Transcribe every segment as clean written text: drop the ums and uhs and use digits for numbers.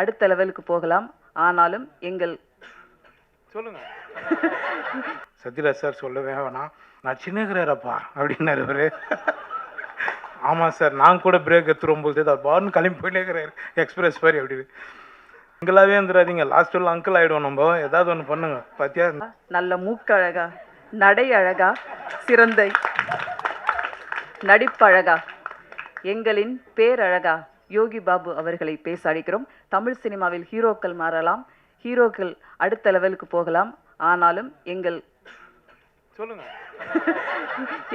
அடுத்த லெவலுக்கு போகலாம். ஆனாலும் எங்கள் சொல்லுங்க சத்யராஜ் சார் சொல்லவே வேணாம். நான் சின்னகிறாரப்பா அப்படின்னாரு அவரு. ஆமாம் சார், நான் கூட பிரேக் எடுத்துரும்போது தான் பாருன்னு கிளம்பி போயிட்டே இருக்கிறாரு எக்ஸ்பிரஸ் மாதிரி அப்படின்னு. சிங்கிளாகவே வந்துடாதீங்க, லாஸ்ட் உள்ள அங்கிள் ஆகிடும். நம்ம ஏதாவது ஒன்று பண்ணுங்க. பார்த்தியா, நல்ல மூக்கழகா, நடை அழகா, சிறந்த நடிப்பழகா, எங்களின் பேரழகா யோகி பாபு அவர்களை பேச அழைக்கிறோம். தமிழ் சினிமாவில் ஹீரோக்கள் மாறலாம், ஹீரோக்கள் அடுத்த லெவலுக்கு போகலாம். ஆனாலும் சொல்லுங்க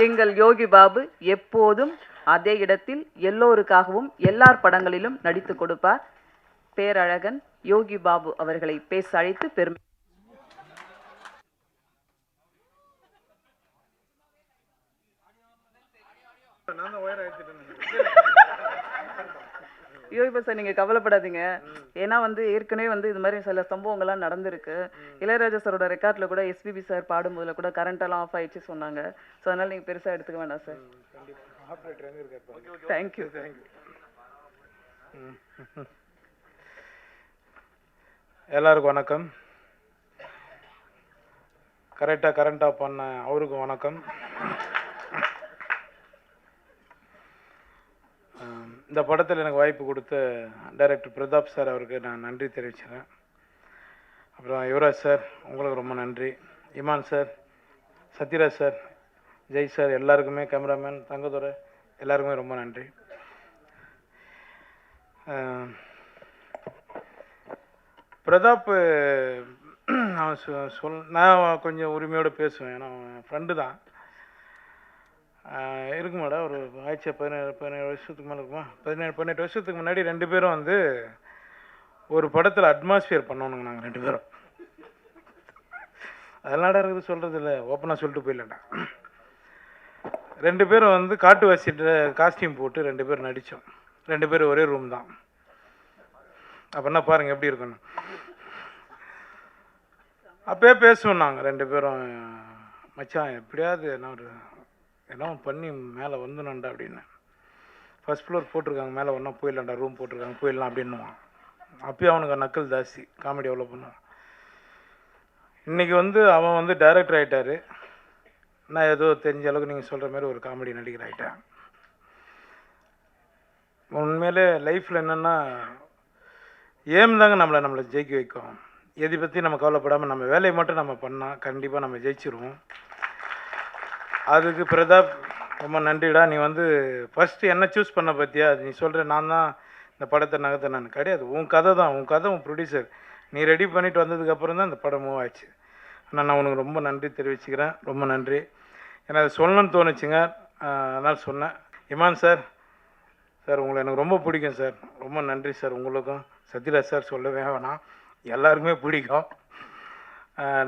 எங்கள் யோகி பாபு எப்போதும் அதே இடத்தில் எல்லோருக்காகவும் எல்லார் படங்களிலும் நடித்து கொடுப்பார். பேரழகன் யோகி பாபு அவர்களை பேச அழைத்து பெருமை. யோகி பாபு சார், நீங்க கவலைப்படாதீங்க. ஏன்னா ஏற்கனவே இது மாதிரி சில சம்பவங்கள்லாம் நடந்திருக்கு. இளையராஜா சாரோட ரெக்கார்ட்ல கூட எஸ்பிபி சார் பாடும்போதுல கூட கரண்ட் எல்லாம் ஆஃப் ஆயிடுச்சு சொன்னாங்க. ஸோ அதனால நீங்க பெருசா எடுத்துக்க வேண்டாம் சார். தேங்க்யூ. எல்லாருக்கும் வணக்கம். கரெக்டாக பண்ண அவருக்கும் வணக்கம். இந்த படத்தில் எனக்கு வாய்ப்பு கொடுத்த டைரக்டர் பிரதாப் சார் அவருக்கு நான் நன்றி தெரிவிச்சுக்கிறேன். அப்புறம் யுவராஜ் சார், உங்களுக்கு ரொம்ப நன்றி. Imman sir, Sathyaraj sir, Jai sir, எல்லாருக்குமே, கேமராமேன் தங்கதுரை, எல்லாருக்குமே ரொம்ப நன்றி. பிரதாப் நான் கொஞ்சம் உரிமையோடு பேசுவேன். ஏன்னா அவன் ஃப்ரெண்டு தான். இருக்கு மேடம், ஒரு ஆயிடுச்சா 17 வருஷத்துக்கு மேலே இருக்குமா, 18 வருஷத்துக்கு முன்னாடி 2 பேரும் ஒரு படத்தில் அட்மாஸ்பியர் பண்ணணுங்க. நாங்கள் 2 பேரும் அதெல்லாம் இருக்குது சொல்கிறது இல்லை, ஓப்பனாக சொல்லிட்டு போயிடலண்டா. 2 பேரும் காட்டுவாசிட்டு காஸ்டியூம் போட்டு 2 பேரும் நடித்தோம். 2 பேரும் ஒரே ரூம் தான். அப்படின்னா பாருங்கள் எப்படி இருக்கணும். அப்போயே பேசுவோம் நாங்கள் 2 பேரும், மச்சான் எப்படியாவது என்ன பண்ணி மேலே வந்துடணுண்டா அப்படின்னு. ஃபஸ்ட் ஃப்ளோர் போட்டிருக்காங்க, மேலே ஒன்றா போயிடலாண்டா, ரூம் போட்டிருக்காங்க, போயிடலாம் அப்படின்னுவான். அப்பயும் அவனுக்கு நக்கல் ஜாஸ்தி, காமெடி எவ்வளோ பண்ணுவான். இன்றைக்கி அவன் டைரக்டர் ஆகிட்டார். நான் ஏதோ தெரிஞ்ச அளவுக்கு நீங்கள் சொல்கிற மாதிரி ஒரு காமெடி நடிகர் ஆகிட்டேன். உண்மையிலே லைஃப்பில் என்னென்னா ஏம் தாங்க நம்மளை ஜெயிக்க வைக்கும். எதை பற்றி நம்ம கவலைப்படாமல் நம்ம வேலையை மட்டும் நம்ம பண்ணால் கண்டிப்பாக நம்ம ஜெயிச்சிருவோம். அதுக்கு பிரதாப் ரொம்ப நன்றிடா. நீ ஃபஸ்ட்டு என்ன சூஸ் பண்ண பற்றியா, அது நீ சொல்கிற நான் தான் இந்த படத்தை நகர்த்த. நான் கிடையாது, உன் கதை தான், உன் கதை, உன் ப்ரொடியூசர், நீ ரெடி பண்ணிவிட்டு வந்ததுக்கப்புறம் தான் இந்த படம் மூவ் ஆச்சு. ஆனால் நான் உனக்கு ரொம்ப நன்றி தெரிவிச்சுக்கிறேன். ரொம்ப நன்றி. ஏன்னா அதை சொல்லணும்னு தோணுச்சுங்க, அதனால் சொன்னேன். இமான் சார், உங்களை எனக்கு ரொம்ப பிடிக்கும் சார். ரொம்ப நன்றி சார். உங்களுக்கும் சத்யராஜ் சார் சொல்லவே வேணாம், எல்லாருக்குமே பிடிக்கும்.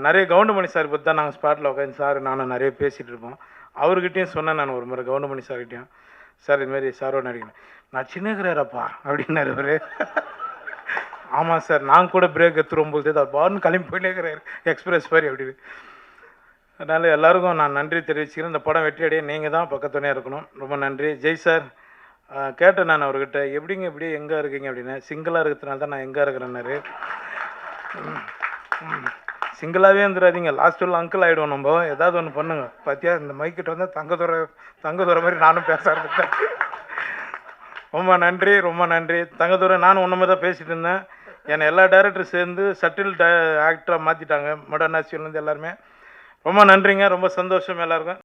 நிறைய கவுண்டமணி சார் பற்றி தான் நாங்கள் ஸ்பாட்டில் உட்காந்து சார் நானும் நிறைய பேசிகிட்டு இருப்போம். அவர்கிட்டையும் சொன்னேன் நான் ஒரு முறை, கவுண்டமணி சார்கிட்டையும், சார் இதுமாரி சாரோட நடிக்கிறேன். நான் சின்னகிறாரப்பா அப்படின்னாரு அவர். ஆமாம் சார், நான் கூட பிரேக் எடுத்துரும்போது தான் பாருன்னு கிளம்பி போயிட்டே இருக்கிறாரு எக்ஸ்பிரஸ் மாதிரி அப்படின்னு. அதனால் எல்லாருக்கும் நான் நன்றி தெரிவிச்சுக்கிறேன். இந்த படம் வெற்றி அடைய நீங்கள் தான் பக்கத்துணையாக இருக்கணும். ரொம்ப நன்றி. ஜெய் சார், கேட்டேன் நான் அவர்கிட்ட, எப்படிங்க இப்படி எங்கே இருக்கீங்க அப்படின்னு. சிங்கிளாக இருக்கிறதுனால தான் நான் எங்கே இருக்கிறேன்னாரு. சிங்கிளாகவே வந்துடாதீங்க, லாஸ்ட் உள்ள அங்கிள் ஆகிடும். நம்ம ஏதாவது ஒன்று பண்ணுங்க. பார்த்தியா, இந்த மைக்கிட்ட தங்கதுரை மாதிரி நானும் பேச ஆரம்பித்தேன். ரொம்ப நன்றி, ரொம்ப நன்றி தங்கதுரை. நானும் ஒன்றுமே தான் பேசிகிட்டு இருந்தேன். என்னை எல்லா டைரக்டரும் சேர்ந்து சட்டில் ஆக்டராக மாற்றிட்டாங்க, மாடர்ன் ஆக்ஷன்லேருந்து எல்லாருமே. ரொம்ப நன்றிங்க, ரொம்ப சந்தோஷம் எல்லாருக்கும்.